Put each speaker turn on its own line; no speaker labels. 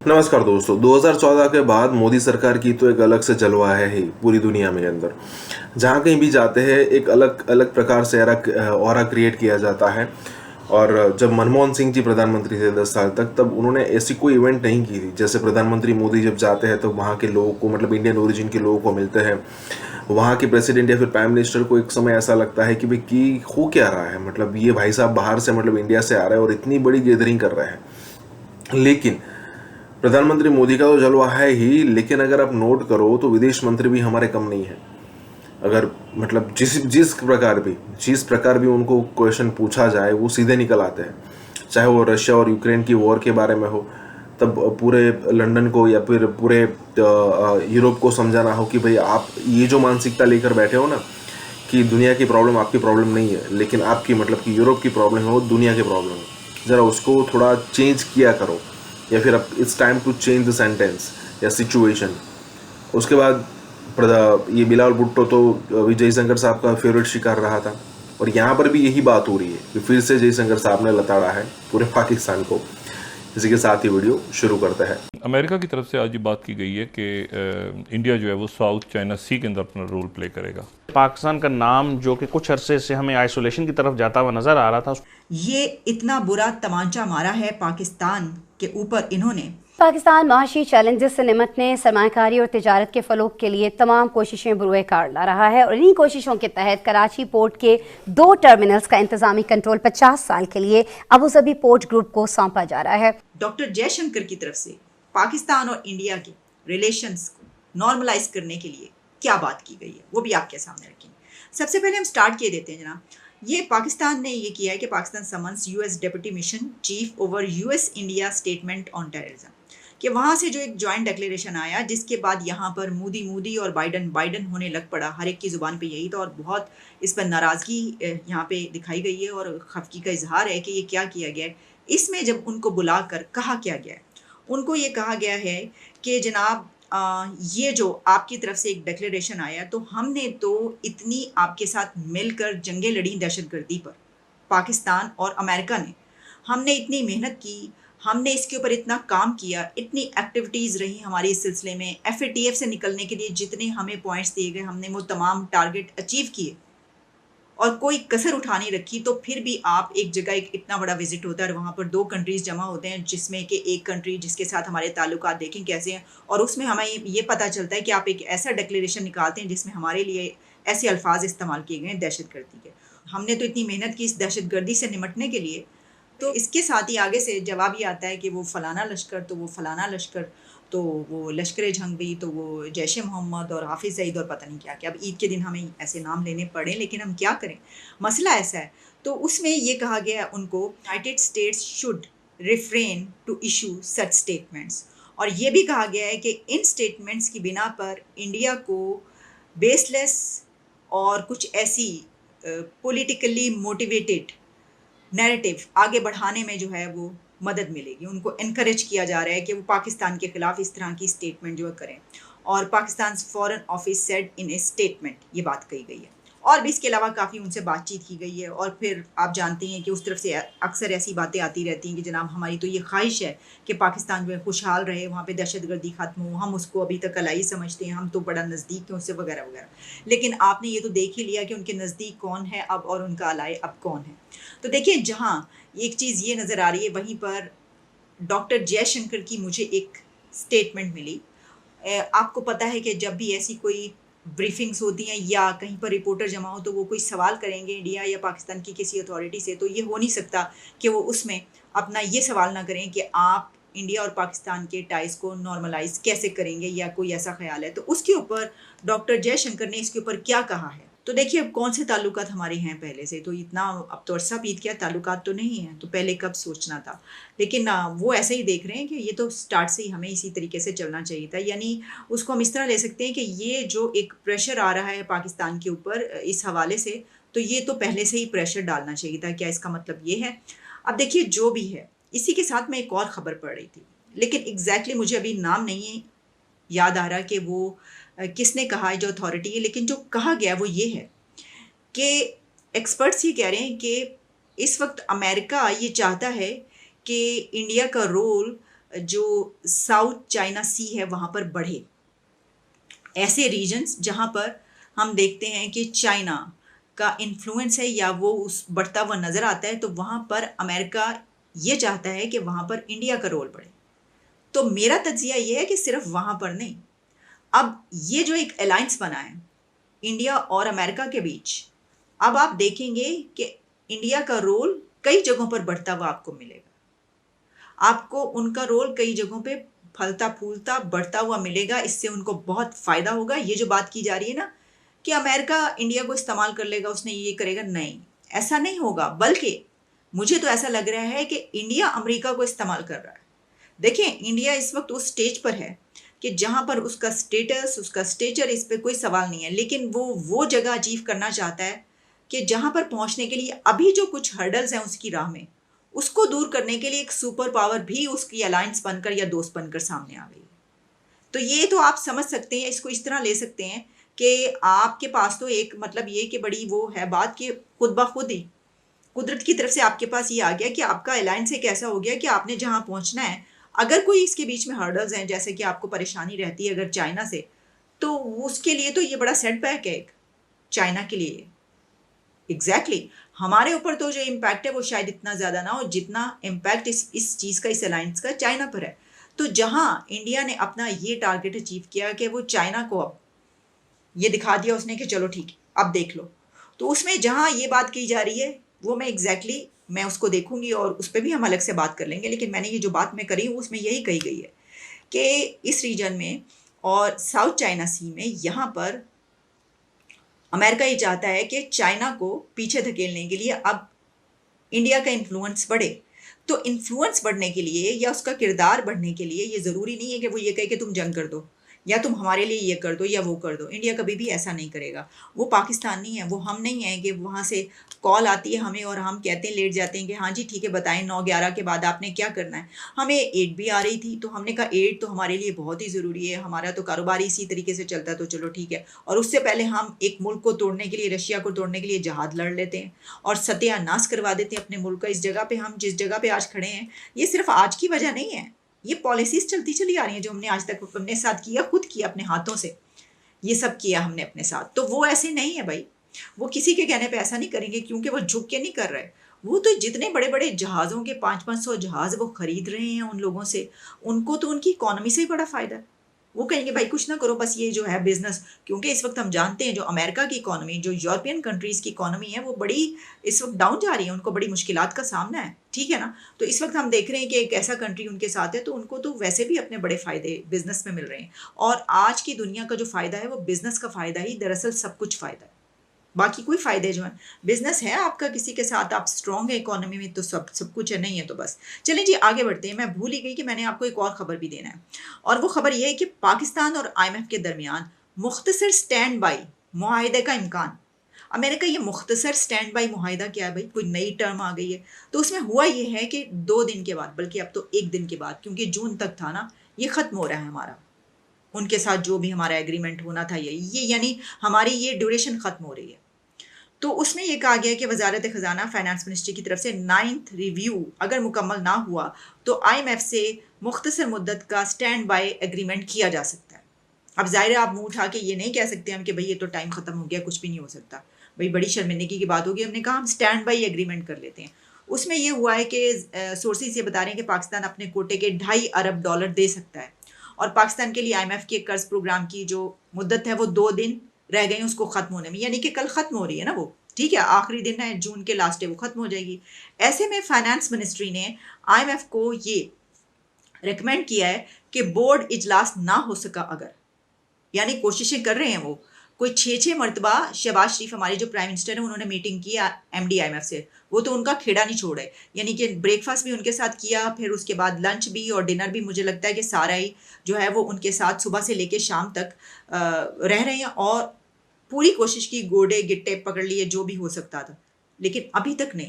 नमस्कार दोस्तों। 2014 के बाद मोदी सरकार की तो एक अलग से जलवा है ही पूरी दुनिया में अंदर। जहाँ कहीं भी जाते हैं एक अलग अलग प्रकार से ऑरा क्रिएट किया जाता है। और जब मनमोहन सिंह जी प्रधानमंत्री थे 10 साल तक, तब उन्होंने ऐसी कोई इवेंट नहीं की थी। जैसे प्रधानमंत्री मोदी जब जाते हैं तो वहाँ के लोगों को, मतलब इंडियन ओरिजिन के लोगों को मिलते हैं। वहाँ के प्रेसिडेंट या फिर प्राइम मिनिस्टर को एक समय ऐसा लगता है कि भाई की हो क्या रहा है, मतलब ये भाई साहब बाहर से, मतलब इंडिया से आ रहे हैं और इतनी बड़ी गैदरिंग कर रहे हैं। लेकिन प्रधानमंत्री मोदी का तो जलवा है ही, लेकिन अगर आप नोट करो तो विदेश मंत्री भी हमारे कम नहीं है। अगर मतलब जिस प्रकार भी उनको क्वेश्चन पूछा जाए वो सीधे निकल आते हैं। चाहे वो रशिया और यूक्रेन की वॉर के बारे में हो, तब पूरे लंदन को या फिर पूरे यूरोप को समझाना हो कि भाई आप ये जो मानसिकता लेकर बैठे हो ना, कि दुनिया की प्रॉब्लम आपकी प्रॉब्लम नहीं है, लेकिन आपकी, मतलब कि यूरोप की प्रॉब्लम है, वो दुनिया की प्रॉब्लम है। ज़रा उसको थोड़ा चेंज किया करो, या फिर अब it's time to change the sentence या सिचुएशन। उसके बाद ये बिलावल भुट्टो तो विजय शंकर साहब का फेवरेट शिकार रहा था, और यहाँ पर भी यही बात हो रही है कि फिर से जयशंकर साहब ने लताड़ा है पूरे पाकिस्तान को। इसी के साथ ही वीडियो शुरू करते हैं।
अमेरिका की तरफ से आज ये बात की गई है कि इंडिया जो है वो साउथ चाइना सी के अंदर अपना रोल प्ले करेगा।
पाकिस्तान का नाम जो कि कुछ अरसे से हमें आइसोलेशन की तरफ जाता हुआ नजर आ रहा था,
ये इतना बुरा तमांचा मारा है पाकिस्तान के ऊपर इन्होंने।
पाकिस्तान माशी चैलेंजेस से निमटने, सरमाकारी और तिजारत के फरोग के लिए तमाम कोशिशें बुरुए कार ला रहा है, और इन्हीं कोशिशों के तहत कराची पोर्ट के 2 टर्मिनल्स का इंतजामी कंट्रोल 50 साल के लिए अबू धाबी पोर्ट ग्रुप को सौंपा जा रहा है।
डॉक्टर जयशंकर की तरफ से पाकिस्तान और इंडिया के रिलेशंस को नॉर्मलाइज करने के लिए क्या बात की गई है वो भी आपके सामने रखेंगे। सबसे पहले हम स्टार्ट किए देते हैं जनाब। ये पाकिस्तान ने ये किया है कि Pakistan summons US deputy mission chief over US India statement on terrorism, कि वहाँ से जो एक जॉइंट डिक्लेरेशन आया, जिसके बाद यहाँ पर मोदी और बाइडन होने लग पड़ा। हर एक की ज़ुबान पे यही था और बहुत इस पर नाराज़गी यहाँ पे दिखाई गई है और खफगी का इजहार है कि ये क्या किया गया है। इसमें जब उनको बुलाकर कहा क्या गया है, उनको ये कहा गया है कि जनाब ये जो आपकी तरफ से एक डिक्लेरेशन आया, तो हमने तो इतनी आपके साथ मिलकर जंगें लड़ी दहशतगर्दी पर, पाकिस्तान और अमेरिका ने। हमने इतनी मेहनत की, हमने इसके ऊपर इतना काम किया, इतनी एक्टिविटीज़ रही हमारी इस सिलसिले में। FATF से निकलने के लिए जितने हमें पॉइंट्स दिए गए, हमने वो तमाम टारगेट अचीव किए और कोई कसर उठा नहीं रखी। तो फिर भी आप एक जगह, एक इतना बड़ा विजिट होता है और वहाँ पर 2 कंट्रीज़ जमा होते हैं, जिसमें कि एक कंट्री जिसके साथ हमारे ताल्लुकात देखें कैसे हैं, और उसमें हमें ये पता चलता है कि आप एक ऐसा डिक्लेरेशन निकालते हैं जिसमें हमारे लिए ऐसे अल्फाज इस्तेमाल किए गए हैं दहशतगर्दी के। हमने तो इतनी मेहनत की इस दहशतगर्दी से निमटने के लिए। तो इसके साथ ही आगे से जवाब ये आता है कि वो फ़लाना लश्कर, तो वो फ़लाना लश्कर, तो वो लश्कर जंग भी, तो वो जैश मोहम्मद और हाफिज़ सईद और पता नहीं क्या क्या। अब ईद के दिन हमें ऐसे नाम लेने पड़े, लेकिन हम क्या करें, मसला ऐसा है। तो उसमें ये कहा गया उनको, United States should refrain to issue such statements, और ये भी कहा गया है कि इन स्टेटमेंट्स की बिना पर इंडिया को बेसलेस और कुछ ऐसी पॉलिटिकली मोटिवेटेड नैरेटिव आगे बढ़ाने में जो है वो मदद मिलेगी। उनको इनकरेज किया जा रहा है कि वो पाकिस्तान के ख़िलाफ़ इस तरह की स्टेटमेंट जो करें। और Pakistan foreign office said in A statement, ये बात कही गई है। और भी इसके अलावा काफ़ी उनसे बातचीत की गई है। और फिर आप जानते हैं कि उस तरफ से अक्सर ऐसी बातें आती रहती हैं कि जनाब हमारी तो ये ख्वाहिश है कि पाकिस्तान जो है खुशहाल रहे, वहाँ पे दहशतगर्दी ख़त्म हो, हम उसको अभी तक अलाई समझते हैं, हम तो बड़ा नज़दीक हैं उससे, वगैरह वगैरह। लेकिन आपने ये तो देख ही लिया कि उनके नज़दीक कौन है अब और उनका अलाई अब कौन है। तो देखिए, जहाँ एक चीज़ ये नज़र आ रही है, वहीं पर डॉक्टर जयशंकर की मुझे एक स्टेटमेंट मिली। आपको पता है कि जब भी ऐसी कोई ब्रीफिंग्स होती हैं या कहीं पर रिपोर्टर जमा हो, तो वो कोई सवाल करेंगे इंडिया या पाकिस्तान की किसी अथॉरिटी से, तो ये हो नहीं सकता कि वो उसमें अपना ये सवाल ना करें कि आप इंडिया और पाकिस्तान के टाइज को नॉर्मलाइज कैसे करेंगे, या कोई ऐसा ख्याल है। तो उसके ऊपर डॉक्टर जयशंकर ने इसके ऊपर क्या कहा है। तो देखिए, अब कौन से ताल्लुकात हमारे हैं पहले से, तो इतना अब तो अरसा बीत गया, ताल्लुकात तो नहीं है, तो पहले कब सोचना था। लेकिन वो ऐसे ही देख रहे हैं कि ये तो स्टार्ट से ही हमें इसी तरीके से चलना चाहिए था। यानी उसको हम इस तरह ले सकते हैं कि ये जो एक प्रेशर आ रहा है पाकिस्तान के ऊपर इस हवाले से, तो ये तो पहले से ही प्रेशर डालना चाहिए था। क्या इसका मतलब ये है? अब देखिए, जो भी है, इसी के साथ मैं एक और ख़बर पढ़ रही थी, लेकिन एग्जैक्टली मुझे अभी नाम नहीं याद आ रहा कि वो किसने कहा है, जो अथॉरिटी है। लेकिन जो कहा गया वो ये है कि एक्सपर्ट्स ये कह रहे हैं कि इस वक्त अमेरिका ये चाहता है कि इंडिया का रोल जो साउथ चाइना सी है वहाँ पर बढ़े। ऐसे रीजन्स जहाँ पर हम देखते हैं कि चाइना का इन्फ्लुएंस है या वो उस बढ़ता हुआ नज़र आता है, तो वहाँ पर अमेरिका ये चाहता है कि वहाँ पर इंडिया का रोल बढ़े। तो मेरा तज्जिया ये है कि सिर्फ वहाँ पर नहीं, अब ये जो एक अलायंस बना है इंडिया और अमेरिका के बीच, अब आप देखेंगे कि इंडिया का रोल कई जगहों पर बढ़ता हुआ आपको मिलेगा। आपको उनका रोल कई जगहों पे फलता फूलता बढ़ता हुआ मिलेगा। इससे उनको बहुत फ़ायदा होगा। ये जो बात की जा रही है ना कि अमेरिका इंडिया को इस्तेमाल कर लेगा, उसने ये करेगा, नहीं, ऐसा नहीं होगा। बल्कि मुझे तो ऐसा लग रहा है कि इंडिया अमेरिका को इस्तेमाल कर रहा है। देखें, इंडिया इस वक्त उस स्टेज पर है कि जहाँ पर उसका स्टेटस, उसका स्टेचर, इस पर कोई सवाल नहीं है, लेकिन वो जगह अचीव करना चाहता है कि जहाँ पर पहुँचने के लिए अभी जो कुछ हर्डल्स हैं उसकी राह में, उसको दूर करने के लिए एक सुपर पावर भी उसकी अलायंस बनकर या दोस्त बनकर सामने आ गई है। तो ये तो आप समझ सकते हैं, इसको इस तरह ले सकते हैं कि आपके पास तो एक मतलब ये कि बड़ी वो है बात कि खुद ब खुद ही कुदरत की तरफ से आपके पास ये आ गया कि आपका अलायंस एक ऐसा हो गया कि आपने जहाँ पहुँचना है, अगर कोई इसके बीच में हर्डल्स हैं, जैसे कि आपको परेशानी रहती है अगर चाइना से, तो उसके लिए तो ये बड़ा सेटबैक है एक चाइना के लिए। एग्जैक्टली हमारे ऊपर तो जो इम्पैक्ट है वो शायद इतना ज़्यादा ना हो जितना इम्पैक्ट इस चीज़ का, इस अलायंस का चाइना पर है। तो जहाँ इंडिया ने अपना ये टारगेट अचीव किया कि वो चाइना को अब ये दिखा दिया उसने कि चलो ठीक है अब देख लो, तो उसमें जहाँ ये बात की जा रही है वो मैं उसको देखूंगी और उस पर भी हम अलग से बात कर लेंगे। लेकिन मैंने ये जो बात मैं करी हूँ उसमें यही कही गई है कि इस रीजन में और साउथ चाइना सी में यहाँ पर अमेरिका ये चाहता है कि चाइना को पीछे धकेलने के लिए अब इंडिया का इन्फ्लुएंस बढ़े। तो इन्फ्लुएंस बढ़ने के लिए या उसका किरदार बढ़ने के लिए ये ज़रूरी नहीं है कि वो ये कहे कि तुम जंग कर दो या तुम हमारे लिए ये कर दो या वो कर दो। इंडिया कभी भी ऐसा नहीं करेगा। वो पाकिस्तान नहीं है, वो हम नहीं है कि वहाँ से कॉल आती है हमें और हम कहते हैं, लेट जाते हैं कि हाँ जी ठीक है बताएं 9-11 के बाद आपने क्या करना है। हमें एड भी आ रही थी तो हमने कहा एड तो हमारे लिए बहुत ही ज़रूरी है, हमारा तो कारोबार इसी तरीके से चलता है, तो चलो ठीक है। और उससे पहले हम एक मुल्क को तोड़ने के लिए, रशिया को तोड़ने के लिए जहाद लड़ लेते हैं और सत्यानाश करवा देते हैं अपने मुल्क का। इस जगह पर हम जिस जगह पर आज खड़े हैं ये सिर्फ आज की वजह नहीं है, ये पॉलिसीज चलती चली आ रही हैं जो हमने आज तक अपने साथ किया, खुद किया अपने हाथों से, ये सब किया हमने अपने साथ। तो वो ऐसे नहीं है भाई, वो किसी के कहने पे ऐसा नहीं करेंगे क्योंकि वो झुक के नहीं कर रहे। वो तो जितने बड़े बड़े जहाज़ों के 500-500 जहाज़ वो खरीद रहे हैं उन लोगों से, उनको तो उनकी इकॉनमी से ही बड़ा फ़ायदा है। वो कहेंगे भाई कुछ ना करो, बस ये जो है बिजनेस, क्योंकि इस वक्त हम जानते हैं जो अमेरिका की इकॉनमी, जो यूरोपियन कंट्रीज़ की इकॉनमी है वो बड़ी इस वक्त डाउन जा रही है, उनको बड़ी मुश्किलात का सामना है, ठीक है ना। तो इस वक्त हम देख रहे हैं कि एक ऐसा कंट्री उनके साथ है तो उनको तो वैसे भी अपने बड़े फ़ायदे बिजनेस में मिल रहे हैं। और आज की दुनिया का जो फ़ायदा है वो बिजनेस का फ़ायदा ही दरअसल सब कुछ फ़ायदा है, बाकी कोई फ़ायदे जो है बिजनेस है आपका किसी के साथ, आप स्ट्रॉन्ग है इकोनॉमी में तो सब कुछ है, नहीं है तो बस। चलें जी आगे बढ़ते हैं। मैं भूल ही गई कि मैंने आपको एक और ख़बर भी देना है और वो ख़बर ये है कि पाकिस्तान और IMF के दरमियान मुख्तसर स्टैंड बाई मुआहिदे का इम्कान। अमेरिका ये मुख्तसर स्टैंड बाई मुआहिदा क्या है भाई, कोई नई टर्म आ गई है। तो उसमें हुआ ये है कि 2 दिन के बाद, बल्कि अब तो 1 दिन के बाद, क्योंकि जून तक था ना, ये ख़त्म हो रहा है हमारा उनके साथ जो भी हमारा एग्रीमेंट होना था ये यानी हमारी ये ड्यूरेशन ख़त्म हो रही है। तो उसमें ये कहा गया कि वजारत ख़जाना फाइनेंस मिनिस्ट्री की तरफ से 9th रिव्यू अगर मुकम्मल ना हुआ तो IMF से मुख्तसर मुद्दत का स्टैंड बाय एग्रीमेंट किया जा सकता है। अब ज़ाहिर है आप मुँह उठा के ये नहीं कह सकते हम कि भाई ये तो टाइम ख़त्म हो गया, कुछ भी नहीं हो सकता, भाई बड़ी शर्मिंदगी की बात होगी। हमने कहा हम स्टैंड बाई एग्रीमेंट कर लेते हैं। उसमें ये हुआ है कि सोर्सेज ये बता रहे हैं कि पाकिस्तान अपने कोटे के $2.5 अरब दे सकता है और पाकिस्तान के लिए IMF के कर्ज प्रोग्राम की जो मुद्दत है वो 2 दिन रह गई उसको ख़त्म होने में, यानी कि कल ख़त्म हो रही है ना वो, ठीक है, आखिरी दिन है, जून के लास्ट डे वो ख़त्म हो जाएगी। ऐसे में फाइनेंस मिनिस्ट्री ने IMF को ये रिकमेंड किया है कि बोर्ड इजलास ना हो सका अगर, यानी कोशिशें कर रहे हैं वो, कोई 6 मरतबा शहबाज शरीफ हमारे जो प्राइम मिनिस्टर हैं उन्होंने मीटिंग की MD IMF से, वो तो उनका खेड़ा नहीं छोड़े, यानी कि ब्रेकफास्ट भी उनके साथ किया, फिर उसके बाद लंच भी और डिनर भी, मुझे लगता है कि सारा ही जो है वो उनके साथ सुबह से लेके शाम तक रह रहे हैं और पूरी कोशिश की, गोडे गिट्टे पकड़ लिए जो भी हो सकता था, लेकिन अभी तक नहीं।